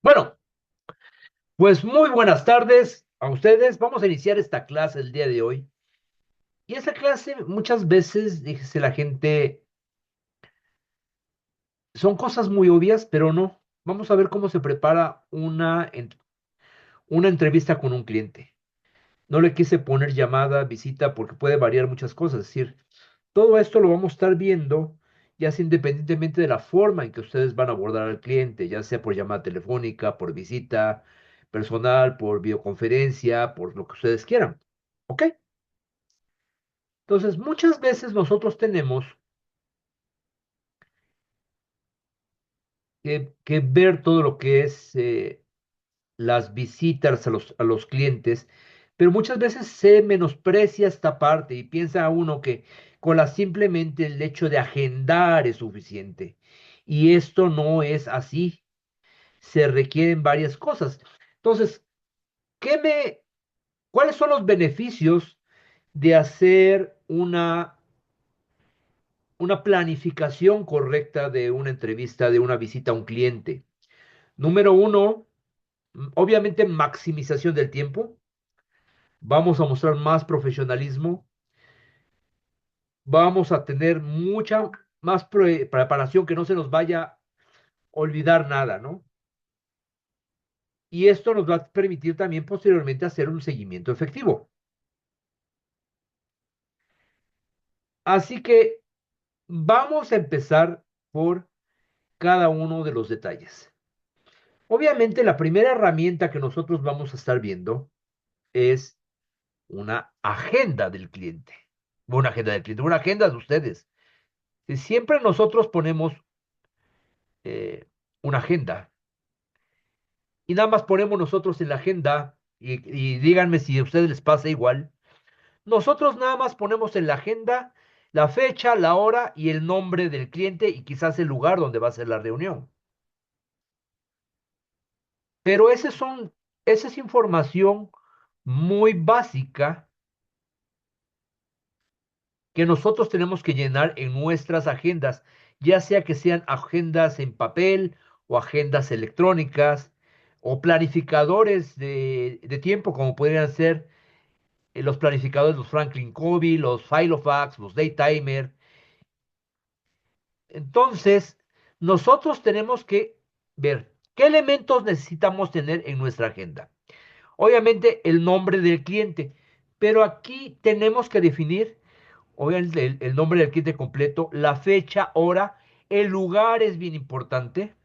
Bueno, pues muy buenas tardes a ustedes. Vamos a iniciar esta clase el día de hoy. Y esta clase muchas veces, dice la gente, son cosas muy obvias, pero no. Vamos a ver cómo se prepara una entrevista con un cliente. No le quise poner llamada, visita, porque puede variar muchas cosas. Es decir, todo esto lo vamos a estar viendo, ya sea independientemente de la forma en que ustedes van a abordar al cliente, ya sea por llamada telefónica, por visita personal, por videoconferencia, por lo que ustedes quieran. ¿Ok? Entonces, muchas veces nosotros tenemos que ver todo lo que es las visitas a los clientes, pero muchas veces se menosprecia esta parte y piensa uno que con simplemente el hecho de agendar es suficiente. Y esto no es así. Se requieren varias cosas. Entonces, ¿qué me, ¿cuáles son los beneficios de hacer una planificación correcta de una entrevista, de una visita a un cliente? Número uno, obviamente maximización del tiempo. Vamos a mostrar más profesionalismo. Vamos a tener mucha más preparación, que no se nos vaya a olvidar nada, ¿no? Y esto nos va a permitir también posteriormente hacer un seguimiento efectivo. Así que vamos a empezar por cada uno de los detalles. Obviamente, la primera herramienta que nosotros vamos a estar viendo es una agenda del cliente. Una agenda del cliente, una agenda de ustedes. Si siempre nosotros ponemos eh, una agenda y nada más ponemos nosotros en la agenda, y díganme si a ustedes les pasa igual, nosotros nada más ponemos en la agenda la fecha, la hora y el nombre del cliente y quizás el lugar donde va a ser la reunión. Pero esa es información muy básica que nosotros tenemos que llenar en nuestras agendas, ya sea que sean agendas en papel o agendas electrónicas o planificadores de tiempo, como podrían ser los planificadores, los Franklin Covey, los Filofax, los Daytimer. Entonces, nosotros tenemos que ver qué elementos necesitamos tener en nuestra agenda. Obviamente, el nombre del cliente, pero aquí tenemos que definir, obviamente, el nombre del cliente completo, la fecha, hora, el lugar es bien importante,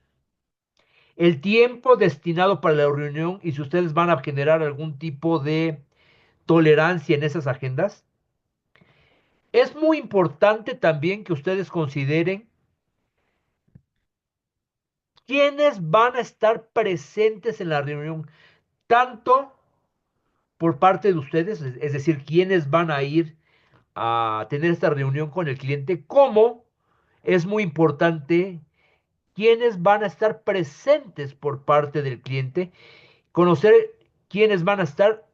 el tiempo destinado para la reunión y si ustedes van a generar algún tipo de tolerancia en esas agendas. Es muy importante también que ustedes consideren quiénes van a estar presentes en la reunión, tanto por parte de ustedes, es decir, quiénes van a ir a tener esta reunión con el cliente, como es muy importante quiénes van a estar presentes por parte del cliente, conocer quiénes van a estar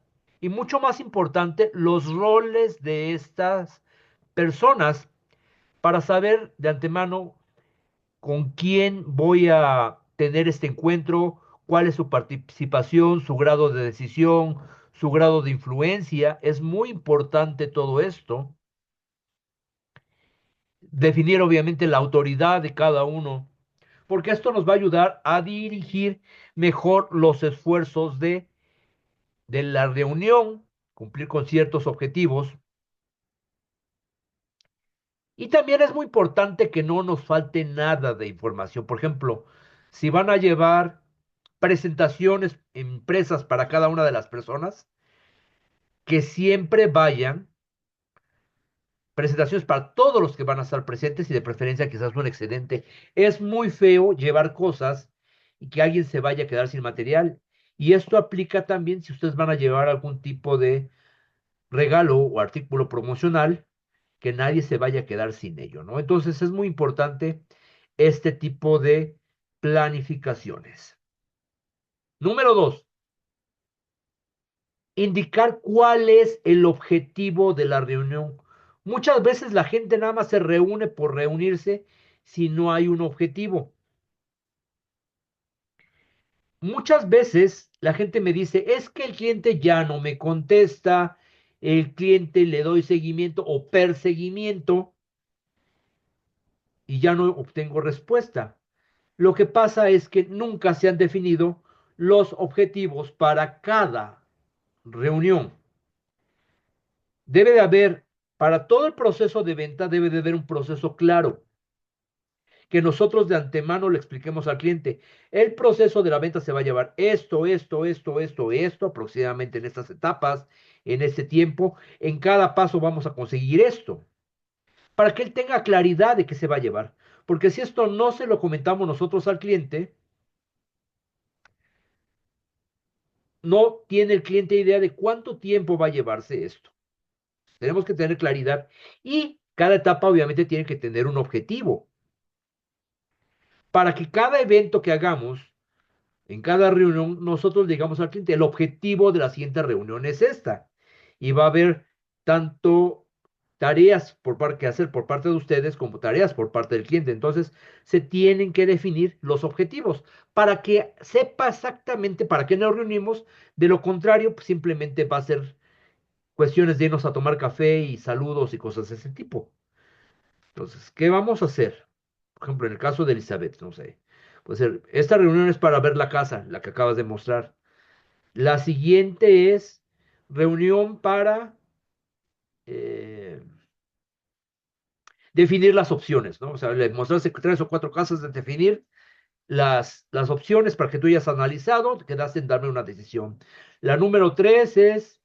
y mucho más importante, los roles de estas personas para saber de antemano con quién voy a tener este encuentro, cuál es su participación, su grado de decisión, su grado de influencia. Es muy importante todo esto. Definir obviamente la autoridad de cada uno, porque esto nos va a ayudar a dirigir mejor los esfuerzos de la reunión, cumplir con ciertos objetivos. Y también es muy importante que no nos falte nada de información. Por ejemplo, si van a llevar presentaciones impresas para cada una de las personas, que siempre vayan presentaciones para todos los que van a estar presentes y de preferencia quizás un excedente. Es muy feo llevar cosas y que alguien se vaya a quedar sin material. Y esto aplica también si ustedes van a llevar algún tipo de regalo o artículo promocional, que nadie se vaya a quedar sin ello, ¿no? Entonces es muy importante este tipo de planificaciones. Número dos, indicar cuál es el objetivo de la reunión. Muchas veces la gente nada más se reúne por reunirse si no hay un objetivo. Muchas veces la gente me dice, es que el cliente ya no me contesta, el cliente le doy seguimiento o perseguimiento y ya no obtengo respuesta. Lo que pasa es que nunca se han definido los objetivos para cada reunión. Debe de haber, para todo el proceso de venta, debe de haber un proceso claro, que nosotros de antemano le expliquemos al cliente. El proceso de la venta se va a llevar esto, aproximadamente en estas etapas, en este tiempo. En cada paso vamos a conseguir esto, para que él tenga claridad de qué se va a llevar. Porque si esto no se lo comentamos nosotros al cliente, no tiene el cliente idea de cuánto tiempo va a llevarse esto. Tenemos que tener claridad y cada etapa obviamente tiene que tener un objetivo para que cada evento que hagamos en cada reunión, nosotros digamos al cliente, el objetivo de la siguiente reunión es esta. Y va a haber tanto tareas por parte que hacer por parte de ustedes como tareas por parte del cliente. Entonces, se tienen que definir los objetivos para que sepa exactamente para qué nos reunimos. De lo contrario, pues, simplemente va a ser cuestiones de irnos a tomar café y saludos y cosas de ese tipo. Entonces, ¿qué vamos a hacer? Por ejemplo, en el caso de Elizabeth, no sé. Pues esta reunión es para ver la casa, la que acabas de mostrar. La siguiente es reunión para eh, definir las opciones, ¿no? O sea, le mostraste tres o cuatro casas de definir las opciones para que tú hayas analizado, quedaste en darme una decisión. La número tres es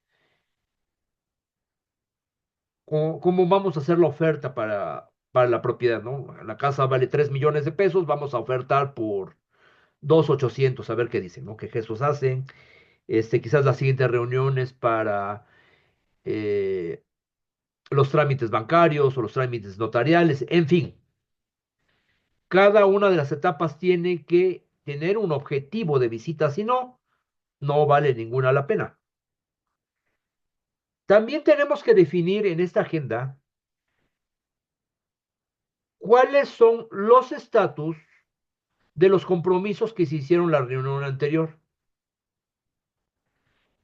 cómo vamos a hacer la oferta para la propiedad, ¿no? La casa vale 3 millones de pesos, vamos a ofertar por 2.800.000, a ver qué dicen, ¿no? ¿Qué gestos hacen? Quizás las siguientes reuniones para los trámites bancarios o los trámites notariales, en fin, cada una de las etapas tiene que tener un objetivo de visita, si no, no vale ninguna la pena. También tenemos que definir en esta agenda cuáles son los estatus de los compromisos que se hicieron la reunión anterior.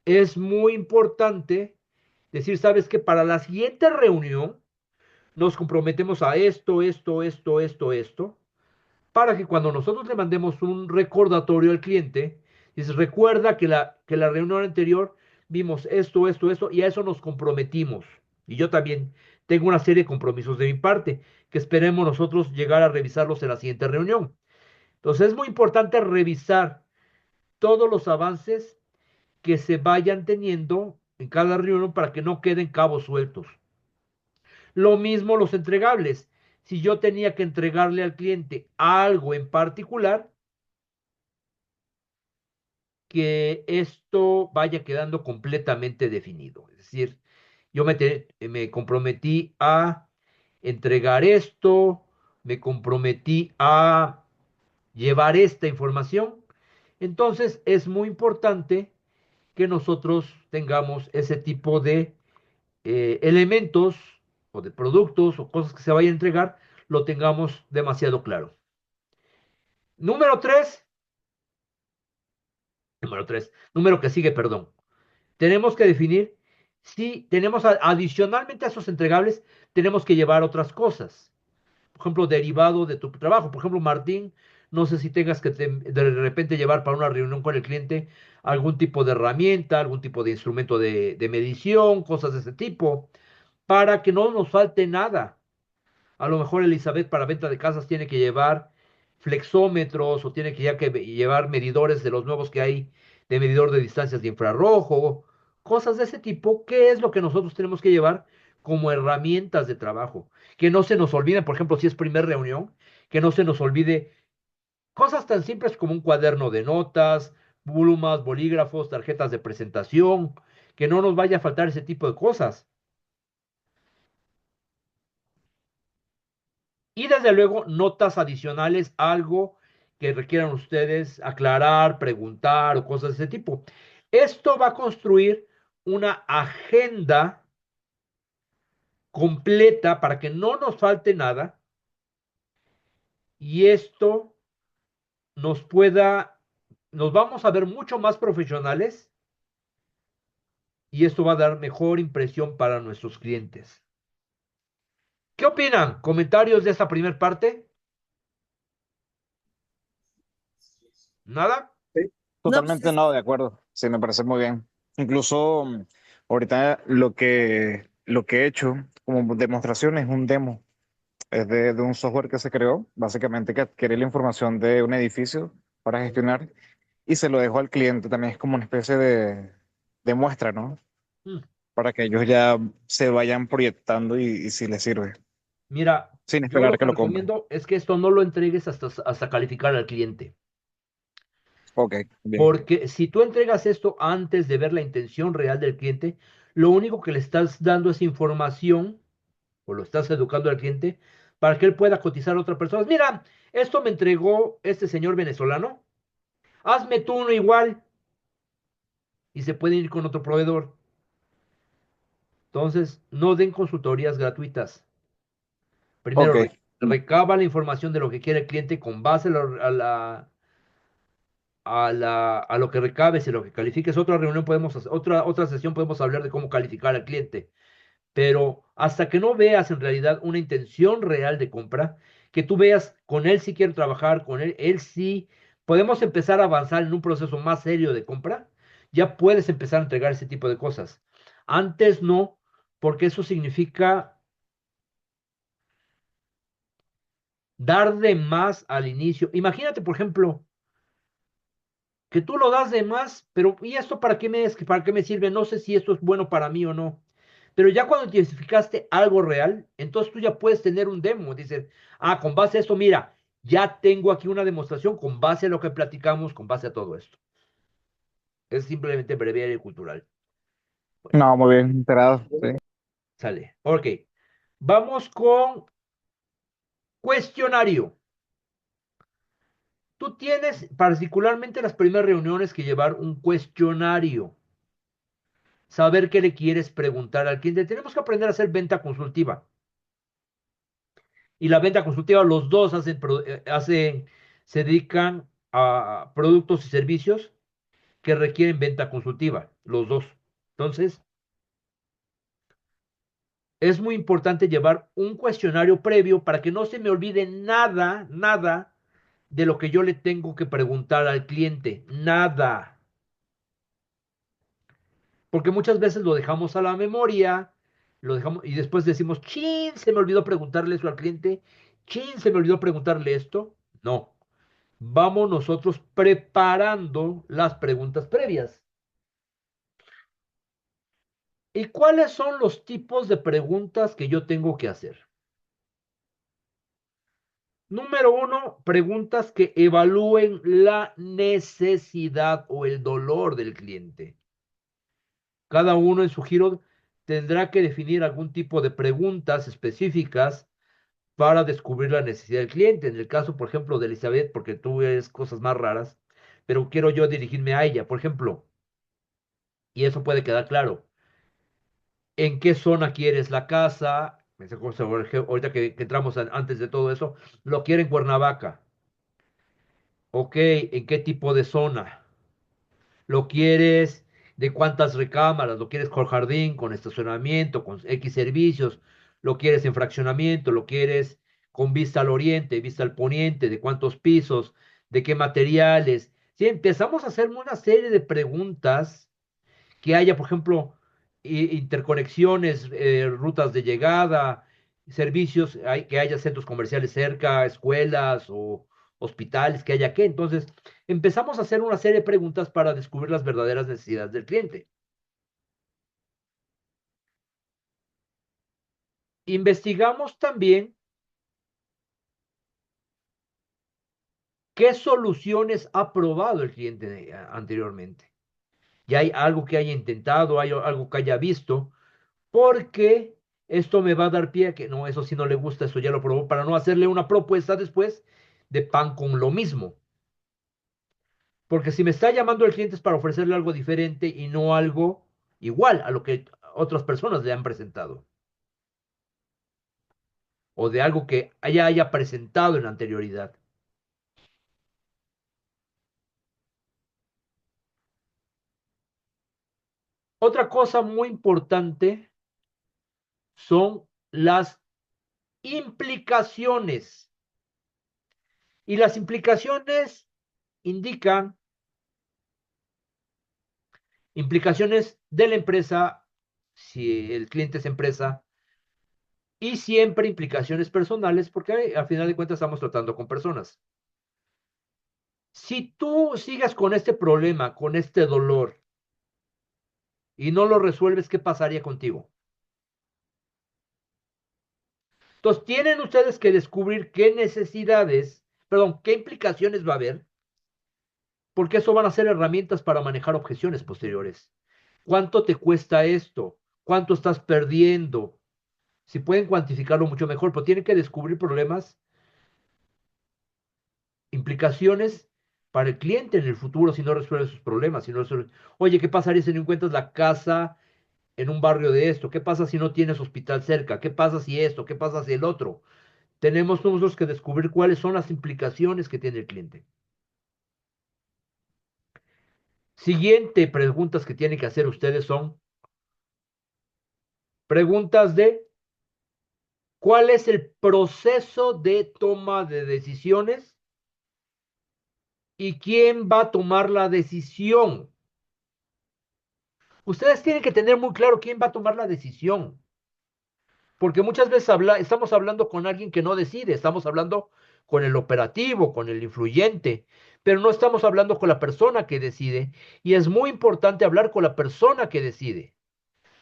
Es muy importante decir, sabes que para la siguiente reunión nos comprometemos a esto, para que cuando nosotros le mandemos un recordatorio al cliente, dices, recuerda que la reunión anterior vimos esto, y a eso nos comprometimos. Y yo también tengo una serie de compromisos de mi parte, que esperemos nosotros llegar a revisarlos en la siguiente reunión. Entonces es muy importante revisar todos los avances que se vayan teniendo en cada reunión para que no queden cabos sueltos. Lo mismo los entregables. Si yo tenía que entregarle al cliente algo en particular, que esto vaya quedando completamente definido. Es decir, me comprometí a entregar esto, me comprometí a llevar esta información. Entonces es muy importante que nosotros tengamos ese tipo de elementos o de productos o cosas que se vayan a entregar, lo tengamos demasiado claro. Número tres, número que sigue, perdón. Tenemos que definir si tenemos adicionalmente a esos entregables, tenemos que llevar otras cosas. Por ejemplo, derivado de tu trabajo. Por ejemplo, Martín, no sé si tengas que de repente llevar para una reunión con el cliente algún tipo de herramienta, algún tipo de instrumento de medición, cosas de ese tipo, para que no nos falte nada. A lo mejor Elizabeth para venta de casas tiene que llevar flexómetros o tiene que ya que llevar medidores de los nuevos que hay de medidor de distancias de infrarrojo, cosas de ese tipo. ¿Qué es lo que nosotros tenemos que llevar como herramientas de trabajo? Que no se nos olviden, por ejemplo, si es primer reunión, que no se nos olvide cosas tan simples como un cuaderno de notas, plumas, bolígrafos, tarjetas de presentación, que no nos vaya a faltar ese tipo de cosas. Y desde luego, notas adicionales, algo que requieran ustedes aclarar, preguntar o cosas de ese tipo. Esto va a construir una agenda completa para que no nos falte nada y esto nos pueda nos vamos a ver mucho más profesionales y esto va a dar mejor impresión para nuestros clientes. ¿Qué opinan? ¿Comentarios de esta primera parte? ¿Nada? Sí. No, pues Totalmente no, de acuerdo. Sí, me parece muy bien. Incluso ahorita lo que he hecho como demostración es un demo. Es de un software que se creó, básicamente que adquiere la información de un edificio para gestionar y se lo dejo al cliente. También es como una especie de muestra, ¿no? Mm, Para que ellos ya se vayan proyectando y si les sirve, Mira, sin yo lo esperar que que lo compren. recomiendo es que esto no lo entregues hasta calificar al cliente. Ok, bien. Porque si tú entregas esto antes de ver la intención real del cliente, lo único que le estás dando es información o lo estás educando al cliente para que él pueda cotizar a otra persona. Mira, esto me entregó este señor venezolano, hazme tú uno igual y se puede ir con otro proveedor. Entonces, no den consultorías gratuitas. Ok. Primero, recaba la información de lo que quiere el cliente con base a lo que recabes y lo que califiques. Otra reunión podemos hacer, otra sesión podemos hablar de cómo calificar al cliente. Pero hasta que no veas en realidad una intención real de compra, que tú veas con él si quiere trabajar, con él sí, podemos empezar a avanzar en un proceso más serio de compra, ya puedes empezar a entregar ese tipo de cosas. Antes no, porque eso significa dar de más al inicio. Imagínate, por ejemplo, que tú lo das de más, pero ¿y esto para qué me sirve? No sé si esto es bueno para mí o no. Pero ya cuando identificaste algo real, entonces tú ya puedes tener un demo. Dices, ah, con base a esto, mira, ya tengo aquí una demostración con base a lo que platicamos, con base a todo esto. Es simplemente breviario y cultural. Bueno, No, muy bien, enterado. Sí. sale. Ok. Vamos con cuestionario. Tú tienes particularmente las primeras reuniones que llevar un cuestionario. Saber qué le quieres preguntar al cliente. Tenemos que aprender a hacer venta consultiva. Y la venta consultiva, los dos se dedican a productos y servicios que requieren venta consultiva, los dos. Entonces, es muy importante llevar un cuestionario previo para que no se me olvide nada, nada de lo que yo le tengo que preguntar al cliente. Nada. Porque muchas veces lo dejamos a la memoria, lo dejamos y después decimos, chin, se me olvidó preguntarle eso al cliente, chin, se me olvidó preguntarle esto. No, vamos nosotros preparando las preguntas previas. ¿Y cuáles son los tipos de preguntas que yo tengo que hacer? Número uno, preguntas que evalúen la necesidad o el dolor del cliente. Cada uno en su giro tendrá que definir algún tipo de preguntas específicas para descubrir la necesidad del cliente. En el caso, por ejemplo, de Elizabeth, porque tú ves cosas más raras, pero quiero yo dirigirme a ella, por ejemplo, y eso puede quedar claro. ¿En qué zona quieres la casa? Ahorita que entramos antes de todo eso, lo quiere en Cuernavaca. Ok, ¿en qué tipo de zona? ¿Lo quieres de cuántas recámaras? ¿Lo quieres con jardín, con estacionamiento, con X servicios? ¿Lo quieres en fraccionamiento? ¿Lo quieres con vista al oriente, vista al poniente? ¿De cuántos pisos? ¿De qué materiales? Si empezamos a hacer una serie de preguntas que haya, por ejemplo, interconexiones, rutas de llegada, servicios, que haya centros comerciales cerca, escuelas o hospitales, que haya qué. Entonces, empezamos a hacer una serie de preguntas para descubrir las verdaderas necesidades del cliente. Investigamos también qué soluciones ha probado el cliente anteriormente. Ya hay algo que haya intentado, hay algo que haya visto, porque esto me va a dar pie a que no, eso sí no le gusta, eso ya lo probó, para no hacerle una propuesta después de pan con lo mismo. Porque si me está llamando el cliente es para ofrecerle algo diferente y no algo igual a lo que otras personas le han presentado, o de algo que haya presentado en anterioridad. Otra cosa muy importante son las implicaciones. Y las implicaciones indican implicaciones de la empresa, si el cliente es empresa, y siempre implicaciones personales, porque al final de cuentas estamos tratando con personas. Si tú sigues con este problema, con este dolor, y no lo resuelves, ¿qué pasaría contigo? Entonces, tienen ustedes que descubrir qué necesidades, perdón, qué implicaciones va a haber, porque eso van a ser herramientas para manejar objeciones posteriores. ¿Cuánto te cuesta esto? ¿Cuánto estás perdiendo? Si pueden cuantificarlo mucho mejor, pero tienen que descubrir problemas, implicaciones para el cliente en el futuro si no resuelve sus problemas. Si no resuelve... Oye, ¿qué pasaría si no encuentras la casa en un barrio de esto? ¿Qué pasa si no tienes hospital cerca? ¿Qué pasa si esto? ¿Qué pasa si el otro? Tenemos nosotros que descubrir cuáles son las implicaciones que tiene el cliente. Siguiente preguntas que tienen que hacer ustedes son preguntas de cuál es el proceso de toma de decisiones y quién va a tomar la decisión. Ustedes tienen que tener muy claro quién va a tomar la decisión, porque muchas veces estamos hablando con alguien que no decide, estamos hablando con el operativo, con el influyente, pero no estamos hablando con la persona que decide, y es muy importante hablar con la persona que decide.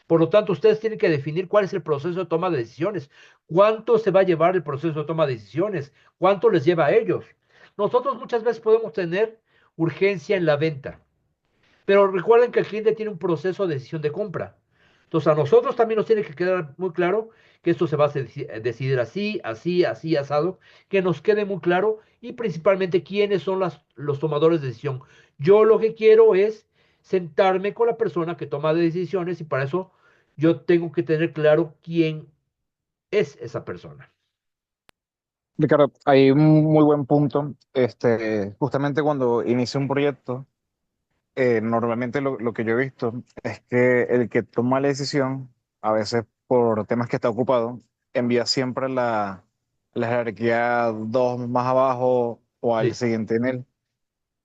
Por lo tanto, ustedes tienen que definir cuál es el proceso de toma de decisiones, cuánto se va a llevar el proceso de toma de decisiones, cuánto les lleva a ellos. Nosotros muchas veces podemos tener urgencia en la venta, pero recuerden que el cliente tiene un proceso de decisión de compra. Entonces, a nosotros también nos tiene que quedar muy claro que esto se va a decidir así, así, así, asado, que nos quede muy claro y principalmente quiénes son los tomadores de decisión. Yo lo que quiero es sentarme con la persona que toma decisiones y para eso yo tengo que tener claro quién es esa persona. Ricardo, hay un muy buen punto. Justamente cuando inicia un proyecto, normalmente lo que yo he visto es que el que toma la decisión, a veces por temas que está ocupado, envía siempre la jerarquía dos más abajo o al Sí. siguiente en él.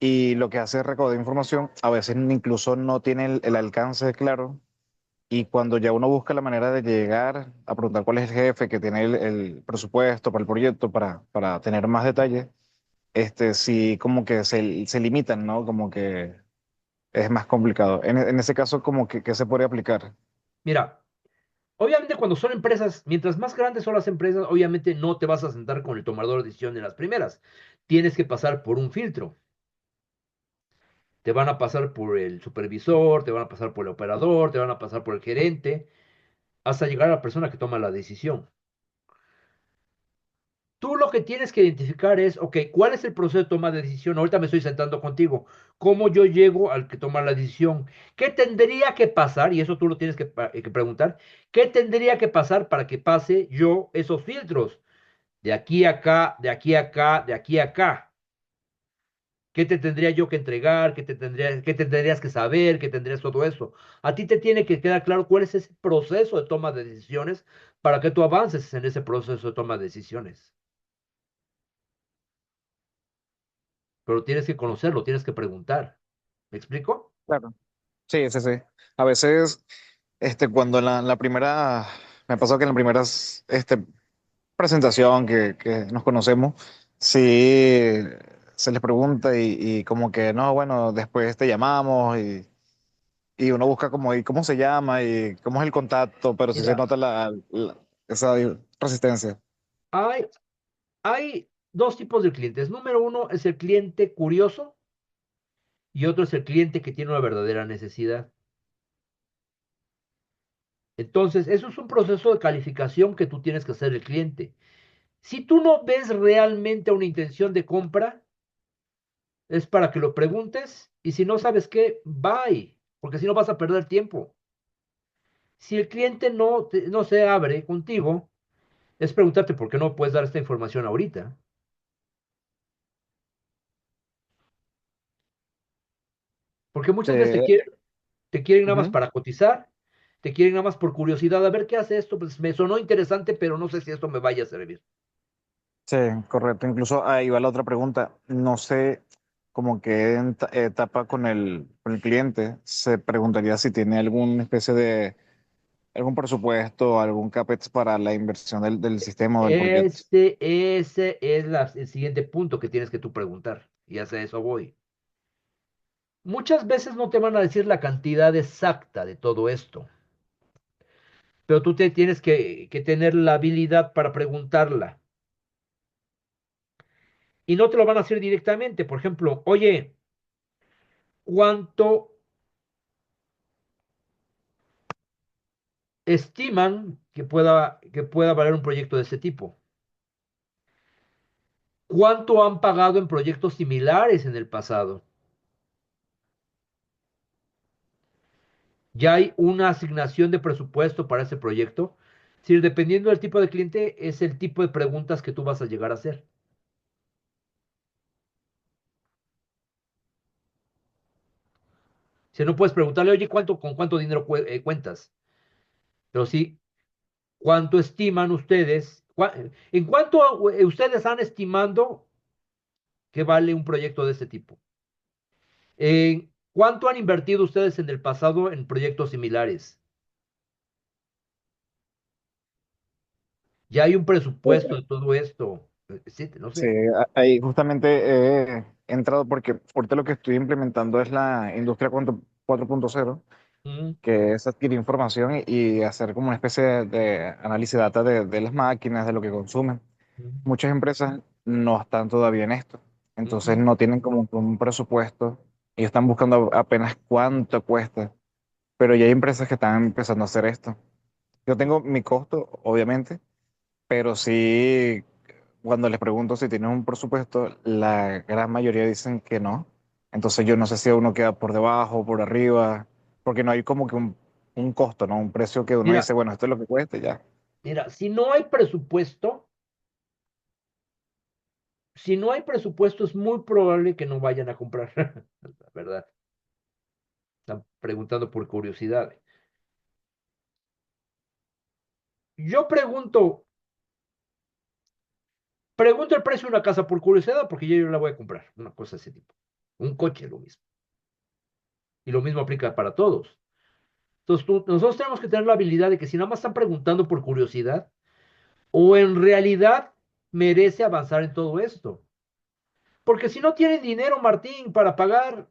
Y lo que hace es recaudar información, a veces incluso no tiene el alcance claro. Y cuando ya uno busca la manera de llegar a preguntar cuál es el jefe que tiene el presupuesto para el proyecto, para tener más detalles, sí como que se limitan, ¿no? Como que es más complicado. En ese caso, como que se puede aplicar. Mira, obviamente cuando son empresas, mientras más grandes son las empresas, obviamente no te vas a sentar con el tomador de decisión en las primeras. Tienes que pasar por un filtro. Te van a pasar por el supervisor, te van a pasar por el operador, te van a pasar por el gerente, hasta llegar a la persona que toma la decisión. Tú lo que tienes que identificar es, ok, ¿cuál es el proceso de toma de decisión? Ahorita me estoy sentando contigo. ¿Cómo yo llego al que toma la decisión? ¿Qué tendría que pasar? Y eso tú lo tienes que preguntar. ¿Qué tendría que pasar para que pase yo esos filtros? De aquí a acá, de aquí a acá, de aquí a acá. ¿Qué te tendría yo que entregar? ¿Qué tendrías que saber? ¿Qué tendrías todo eso? A ti te tiene que quedar claro cuál es ese proceso de toma de decisiones para que tú avances en ese proceso de toma de decisiones. Pero tienes que conocerlo, tienes que preguntar. ¿Me explico? Claro. Sí, sí, sí. A veces, cuando la primera, me pasó que en la primera, presentación que nos conocemos, sí se les pregunta y como que, no, bueno, después te llamamos y uno busca como, y cómo se llama y cómo es el contacto, pero sí se Mira, nota esa resistencia. hay, hay dos tipos de clientes. Número uno es el cliente curioso y otro es el cliente que tiene una verdadera necesidad. Entonces, eso es un proceso de calificación que tú tienes que hacer el cliente. Si tú no ves realmente una intención de compra, es para que lo preguntes y si no sabes qué, bye, porque si no vas a perder tiempo. Si el cliente no se abre contigo, es preguntarte por qué no puedes dar esta información ahorita. Porque muchas veces te Eh, quiere. Te quieren nada más Ujú. para cotizar, te quieren nada más por curiosidad, a ver qué hace esto, pues me sonó interesante, pero no sé si esto me vaya a servir. Sí, correcto. Incluso ahí va la otra pregunta. No sé como que en etapa con el cliente se preguntaría si tiene alguna especie de algún presupuesto, algún CAPEX para la inversión del sistema o del proyecto. Ese es el siguiente punto que tienes que tú preguntar, y hacia eso voy. Muchas veces no te van a decir la cantidad exacta de todo esto, pero tú te tienes que tener la habilidad para preguntarla. Y no te lo van a hacer directamente. Por ejemplo, oye, ¿cuánto estiman que pueda valer un proyecto de ese tipo? ¿Cuánto han pagado en proyectos similares en el pasado? ¿Ya hay una asignación de presupuesto para ese proyecto? Si dependiendo del tipo de cliente, es el tipo de preguntas que tú vas a llegar a hacer. Si no puedes preguntarle, oye, ¿con cuánto dinero cuentas? Pero sí, ¿cuánto estiman ustedes? ¿En cuánto ustedes han estimando que vale un proyecto de este tipo? ¿Cuánto han invertido ustedes en el pasado en proyectos similares? Ya hay un presupuesto de todo esto. Sí, no Sí, sé. ahí justamente he entrado porque ahorita lo que estoy implementando es la industria 4.0, Mm, que es adquirir información y hacer como una especie de análisis de data de las máquinas, de lo que consumen. mm, Muchas empresas no están todavía en esto, entonces mm, no tienen como un presupuesto y están buscando apenas cuánto cuesta, pero ya hay empresas que están empezando a hacer esto. Yo tengo mi costo, obviamente, pero sí, cuando les pregunto si tienen un presupuesto, la gran mayoría dicen que no. Entonces yo no sé si uno queda por debajo, por arriba, porque no hay como que un costo, ¿no? Un precio que uno Mira, dice, bueno, esto es lo que cuesta y ya. si no hay presupuesto, es muy probable que no vayan a comprar. La verdad. Están preguntando por curiosidad. Yo pregunto el precio de una casa por curiosidad porque yo la voy a comprar. Una cosa de ese tipo. Un coche, lo mismo. Y lo mismo aplica para todos. Entonces, nosotros tenemos que tener la habilidad de que si nada más están preguntando por curiosidad, o en realidad merece avanzar en todo esto. Porque si no tienen dinero, Martín, para pagar,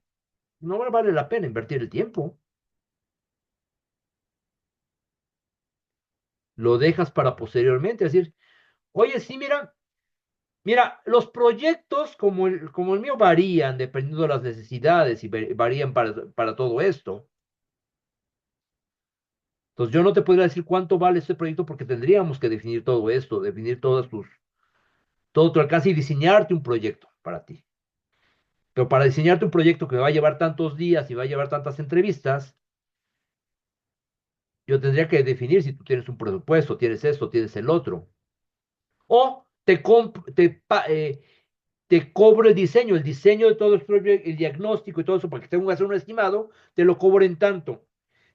no vale la pena invertir el tiempo. Lo dejas para posteriormente. Es decir, oye, sí, mira, los proyectos como el mío varían dependiendo de las necesidades y varían para todo esto. Entonces, yo no te podría decir cuánto vale este proyecto porque tendríamos que definir todo esto, definir todo tu alcance y diseñarte un proyecto para ti. Pero para diseñarte un proyecto que va a llevar tantos días y va a llevar tantas entrevistas, yo tendría que definir si tú tienes un presupuesto, tienes esto, tienes el otro. O te cobro el diseño de todo el proyecto, el diagnóstico y todo eso, para que tenga que hacer un estimado, te lo cobro en tanto.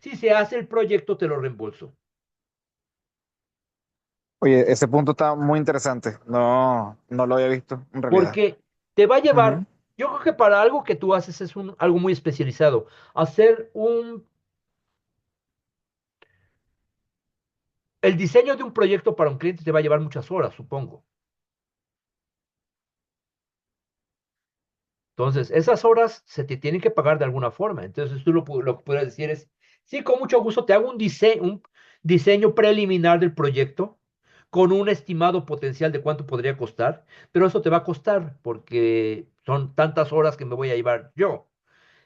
Si se hace el proyecto, te lo reembolso. Oye, ese punto está muy interesante. No, no lo había visto en realidad. Porque te va a Ujú. llevar, yo creo que para algo que tú haces es algo muy especializado. Hacer el diseño de un proyecto para un cliente te va a llevar muchas horas, supongo. Entonces, esas horas se te tienen que pagar de alguna forma. Entonces, tú lo que puedes decir es, sí, con mucho gusto te hago un diseño preliminar del proyecto con un estimado potencial de cuánto podría costar, pero eso te va a costar porque son tantas horas que me voy a llevar yo.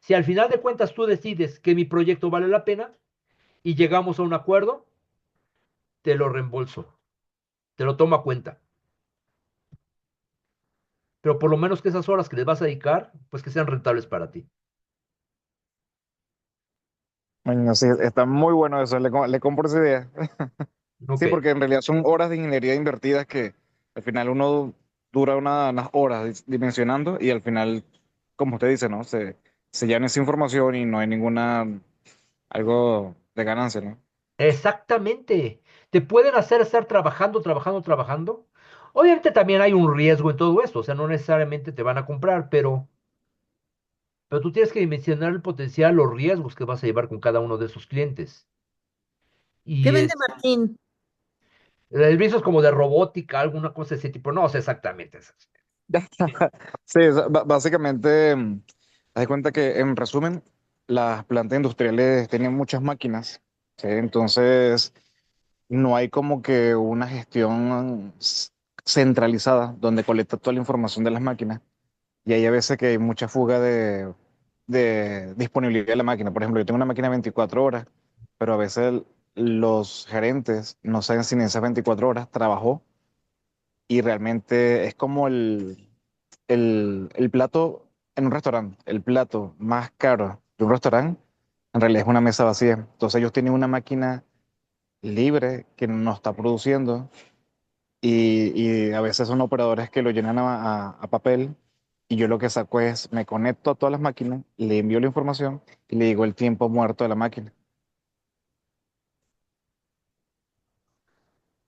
Si al final de cuentas tú decides que mi proyecto vale la pena y llegamos a un acuerdo, te lo reembolso, te lo tomo a cuenta. Pero por lo menos que esas horas que les vas a dedicar, pues que sean rentables para ti. Bueno, sí, está muy bueno eso, le compro esa idea. Ok. Sí, porque en realidad son horas de ingeniería invertidas que al final uno dura unas horas dimensionando y al final, como usted dice, ¿no? Se llena esa información y no hay ninguna algo de ganancia, ¿no? Exactamente. Te pueden hacer estar trabajando, trabajando, trabajando. Obviamente también hay un riesgo en todo esto, o sea, no necesariamente te van a comprar, pero tú tienes que dimensionar el potencial, los riesgos que vas a llevar con cada uno de esos clientes. ¿Qué Y vende es, Martín? servicios como de robótica, alguna cosa de ese tipo, no sé exactamente. Sí, básicamente, haz de cuenta que en resumen, las plantas industriales tienen muchas máquinas, ¿sí? Entonces, no hay como que una gestión centralizada donde colecta toda la información de las máquinas. Y hay a veces que hay mucha fuga de disponibilidad de la máquina. Por ejemplo, yo tengo una máquina de 24 horas, pero a veces los gerentes no saben si en esas 24 horas trabajó y realmente es como el plato en un restaurante, el plato más caro de un restaurante, en realidad es una mesa vacía. Entonces ellos tienen una máquina libre que no está produciendo y a veces son operadores que lo llenan a papel y yo lo que saco es, me conecto a todas las máquinas, le envío la información y le digo el tiempo muerto de la máquina.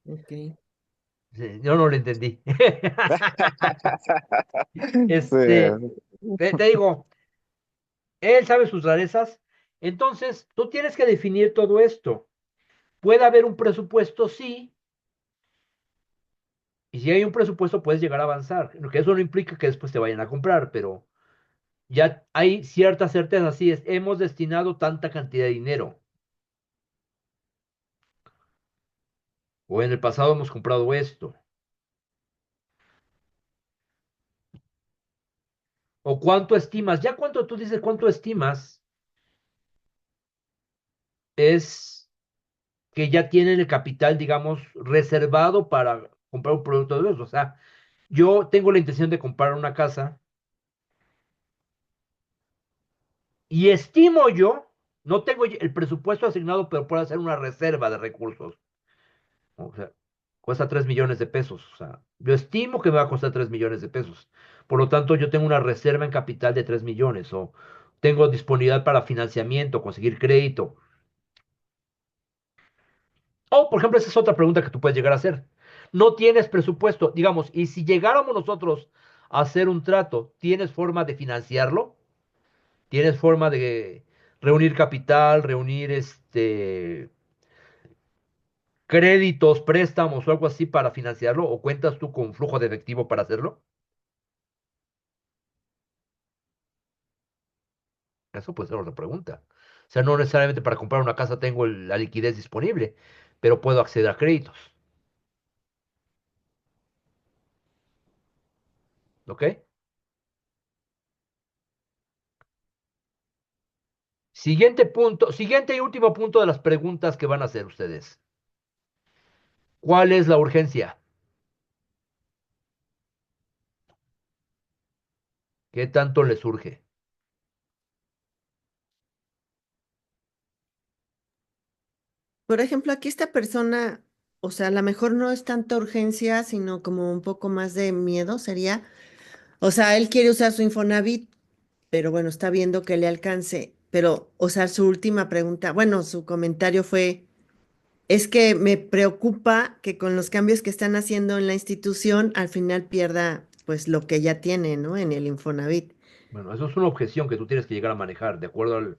Ok. Sí, yo no lo entendí. Sí, Este, te digo, él sabe sus rarezas, entonces tú tienes que definir todo esto. Puede haber un presupuesto, sí, y si hay un presupuesto puedes llegar a avanzar, lo que eso no implica que después te vayan a comprar, pero ya hay cierta certeza, así es, hemos destinado tanta cantidad de dinero, o en el pasado hemos comprado esto, o cuánto estimas, ya cuando tú dices cuánto estimas, es que ya tienen el capital, digamos, reservado para comprar un producto de eso. O sea, yo tengo la intención de comprar una casa y estimo yo, no tengo el presupuesto asignado, pero puedo hacer una reserva de recursos. O sea, cuesta 3 millones de pesos. O sea, yo estimo que me va a costar 3 millones de pesos. Por lo tanto, yo tengo una reserva en capital de 3 millones o tengo disponibilidad para financiamiento, conseguir crédito. O, por ejemplo, esa es otra pregunta que tú puedes llegar a hacer. No tienes presupuesto, digamos, y si llegáramos nosotros a hacer un trato, ¿tienes forma de financiarlo? ¿Tienes forma de reunir capital, reunir créditos, préstamos o algo así para financiarlo? ¿O cuentas tú con flujo de efectivo para hacerlo? Eso puede ser otra pregunta. O sea, no necesariamente para comprar una casa tengo la liquidez disponible, pero puedo acceder a créditos. ¿Ok? Siguiente punto, siguiente y último punto de las preguntas que van a hacer ustedes. ¿Cuál es la urgencia? ¿Qué tanto les surge? Por ejemplo, aquí esta persona, o sea, a lo mejor no es tanta urgencia, sino como un poco más de miedo sería. O sea, él quiere usar su Infonavit, pero bueno, está viendo que le alcance. Pero, o sea, su última pregunta, bueno, su comentario fue, es que me preocupa que con los cambios que están haciendo en la institución, al final pierda pues lo que ya tiene, ¿no? En el Infonavit. Bueno, eso es una objeción que tú tienes que llegar a manejar, de acuerdo al...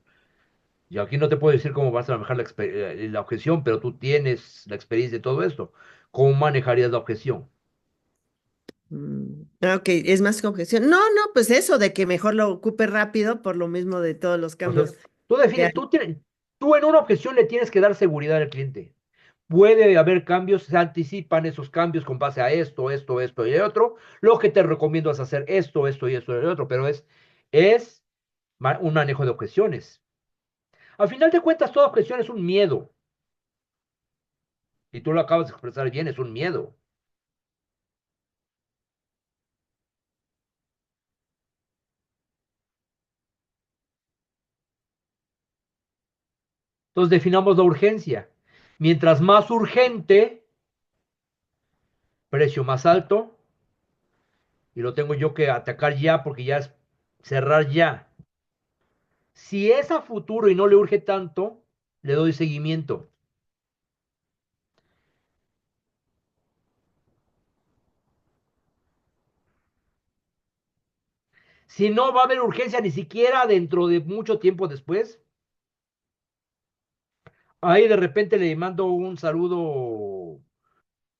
Y aquí no te puedo decir cómo vas a manejar la objeción, pero tú tienes la experiencia de todo esto. ¿Cómo manejarías la objeción? Ok, es más que objeción. No, no, pues eso de que mejor lo ocupe rápido por lo mismo de todos los O sea, cambios tú que defines, hay. tú en una objeción le tienes que dar seguridad al cliente. Puede haber cambios, se anticipan esos cambios con base a esto, esto, esto y otro. Lo que te recomiendo es hacer esto, esto y esto y otro, pero es un manejo de objeciones. Al final de cuentas, toda objeción es un miedo. Y tú lo acabas de expresar bien, es un miedo. Entonces definamos la urgencia. Mientras más urgente, precio más alto, y lo tengo yo que atacar ya porque ya es cerrar ya. Si es a futuro y no le urge tanto, le doy seguimiento. Si no va a haber urgencia ni siquiera dentro de mucho tiempo después, ahí de repente le mando un saludo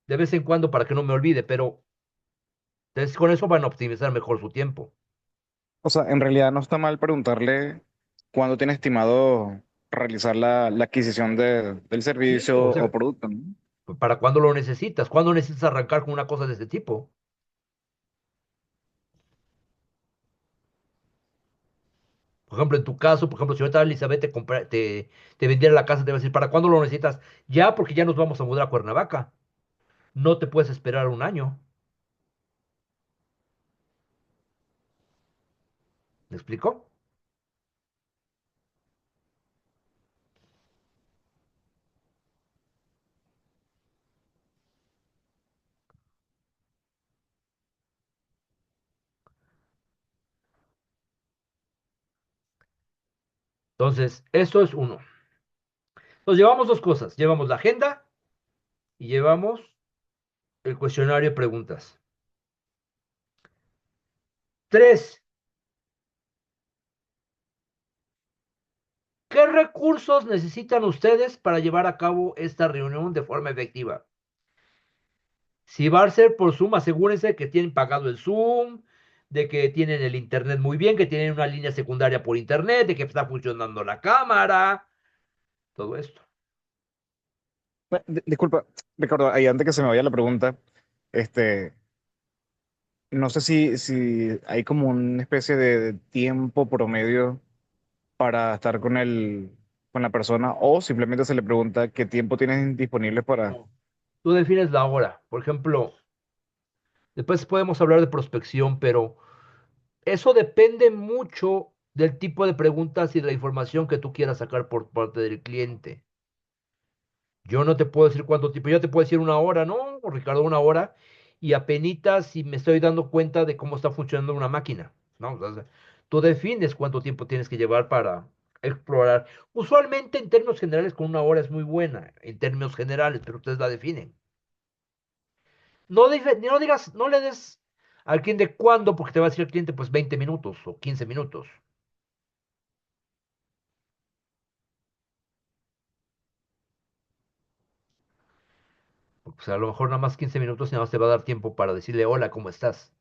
de vez en cuando para que no me olvide, pero con eso van a optimizar mejor su tiempo. O sea, en realidad no está mal preguntarle cuándo tiene estimado realizar la adquisición del Sí, servicio o o sea, producto, ¿no? ¿para cuándo lo necesitas? ¿Cuándo necesitas arrancar con una cosa de este tipo? Por ejemplo, en tu caso, por ejemplo, si ahorita Elizabeth te vendiera la casa, te va a decir, ¿para cuándo lo necesitas? Ya, porque ya nos vamos a mudar a Cuernavaca. No te puedes esperar un año. ¿Me explico? Entonces, eso es uno. Entonces, llevamos dos cosas. Llevamos la agenda y llevamos el cuestionario de preguntas. Tres, ¿qué recursos necesitan ustedes para llevar a cabo esta reunión de forma efectiva? Si va a ser por Zoom, asegúrense que tienen pagado el Zoom, de que tienen el internet muy bien, que tienen una línea secundaria por internet, de que está funcionando la cámara, todo esto. Disculpa, Ricardo, ahí antes que se me vaya la pregunta, este, no sé si hay como una especie de tiempo promedio para estar con la persona o simplemente se le pregunta qué tiempo tienen disponible para... No. Tú defines la hora. Por ejemplo, después podemos hablar de prospección, pero eso depende mucho del tipo de preguntas y de la información que tú quieras sacar por parte del cliente. Yo no te puedo decir cuánto tiempo, yo te puedo decir una hora, ¿no? O Ricardo, una hora, y apenitas si me estoy dando cuenta de cómo está funcionando una máquina, ¿no? O sea, tú defines cuánto tiempo tienes que llevar para explorar. Usualmente en términos generales con una hora es muy buena, en términos generales, pero ustedes la definen. No digas, no le des al cliente cuándo, porque te va a decir el cliente pues 20 minutos o 15 minutos. O sea, a lo mejor nada más 15 minutos y nada más te va a dar tiempo para decirle hola, ¿cómo estás?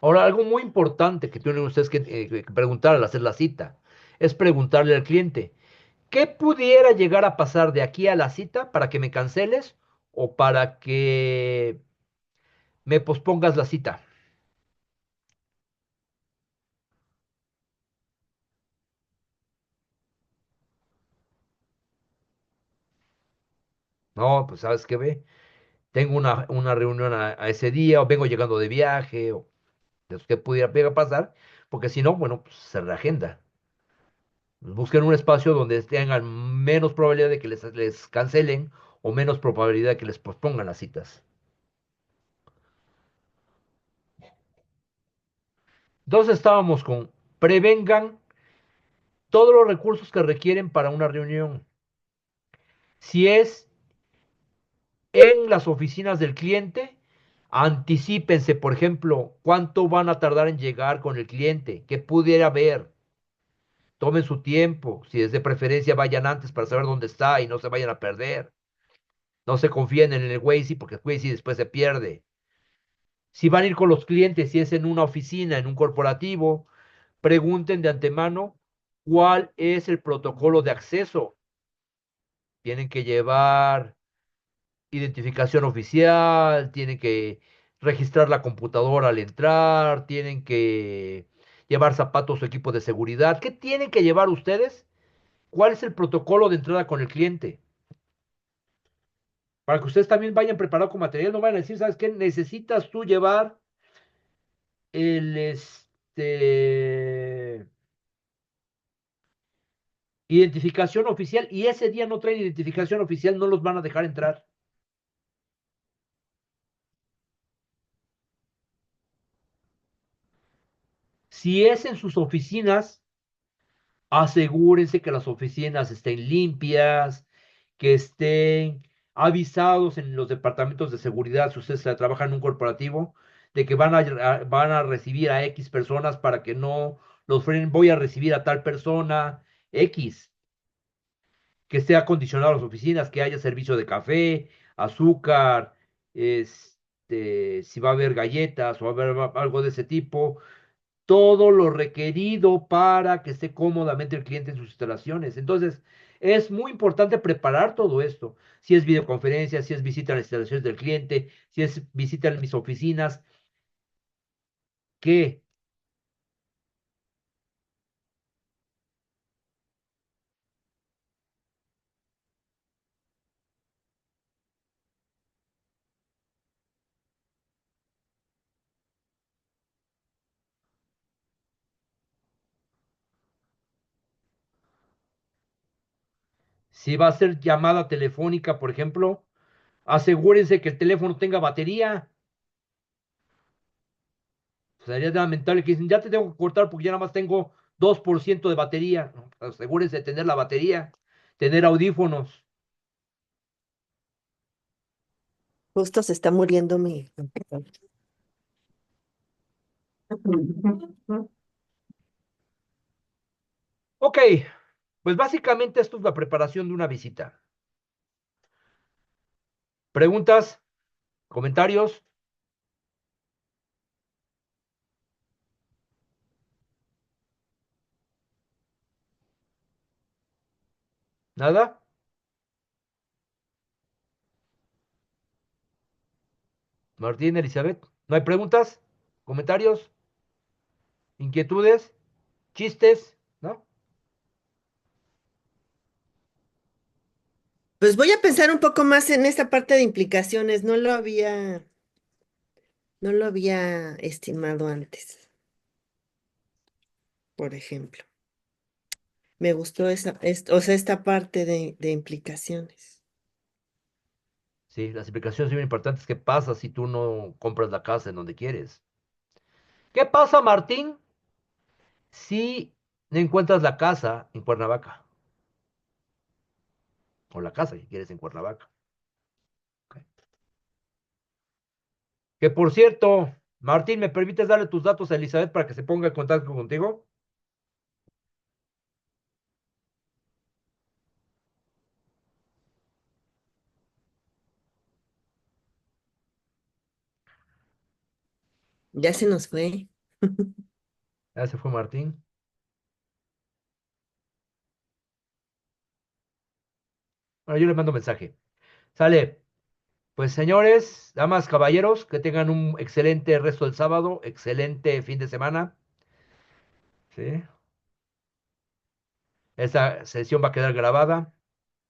Ahora, algo muy importante que tienen ustedes que preguntar al hacer la cita es preguntarle al cliente, ¿qué pudiera llegar a pasar de aquí a la cita para que me canceles o para que me pospongas la cita? No, pues sabes qué ve, tengo una reunión a ese día o vengo llegando de viaje o ¿qué pudiera llegar a pasar? Porque si no, bueno, pues se reagenda. Busquen un espacio donde tengan menos probabilidad de que les cancelen o menos probabilidad de que les pospongan las citas. Entonces estábamos con prevengan todos los recursos que requieren para una reunión. Si es en las oficinas del cliente, anticípense, por ejemplo, cuánto van a tardar en llegar con el cliente, qué pudiera haber. Tomen su tiempo, si es de preferencia vayan antes para saber dónde está y no se vayan a perder. No se confíen en el Waze porque el Waze después se pierde. Si van a ir con los clientes, si es en una oficina, en un corporativo, pregunten de antemano cuál es el protocolo de acceso. Tienen que llevar identificación oficial, tienen que registrar la computadora al entrar, tienen que llevar zapatos o equipo de seguridad. ¿Qué tienen que llevar ustedes? ¿Cuál es el protocolo de entrada con el cliente? Para que ustedes también vayan preparados con material, no vayan a decir, ¿sabes qué? Necesitas tú llevar el identificación oficial y ese día no traen identificación oficial, no los van a dejar entrar. Si es en sus oficinas, Asegúrense que las oficinas estén limpias, que estén avisados en los departamentos de seguridad, si ustedes trabajan en un corporativo, de que van a recibir a X personas para que no los frenen. Voy a recibir a tal persona X, que esté acondicionado las oficinas, que haya servicio de café, azúcar, si va a haber galletas o va a haber algo de ese tipo, todo lo requerido para que esté cómodamente el cliente en sus instalaciones. Entonces, es muy importante preparar todo esto. Si es videoconferencia, si es visita a las instalaciones del cliente, si es visita en mis oficinas, que si va a ser llamada telefónica, por ejemplo, asegúrense que el teléfono tenga batería. Sería lamentable que dicen, ya te tengo que cortar porque ya nada más tengo 2% de batería. No, asegúrense de tener la batería, tener audífonos. Justo se está muriendo mi computadora. Ok, pues básicamente esto es la preparación de una visita. ¿Preguntas? ¿Comentarios? ¿Nada? Martín, Elizabeth. ¿No hay preguntas? ¿Comentarios? ¿Inquietudes? ¿Chistes? ¿No? Pues voy a pensar un poco más en esta parte de implicaciones. No lo había estimado antes, por ejemplo. Me gustó o sea, esta parte de implicaciones. Sí, las implicaciones son bien importantes. ¿Qué pasa si tú no compras la casa en donde quieres? ¿Qué pasa, Martín, si no encuentras la casa en Cuernavaca? O la casa que quieres en Cuernavaca. Ok. Que por cierto, Martín, ¿me permites darle tus datos a Elizabeth para que se ponga en contacto contigo? Ya se nos fue. Ya se fue Martín. Bueno, yo le mando mensaje. Sale. Pues señores, damas, caballeros, que tengan un excelente resto del sábado, excelente fin de semana. ¿Sí? Esta sesión va a quedar grabada.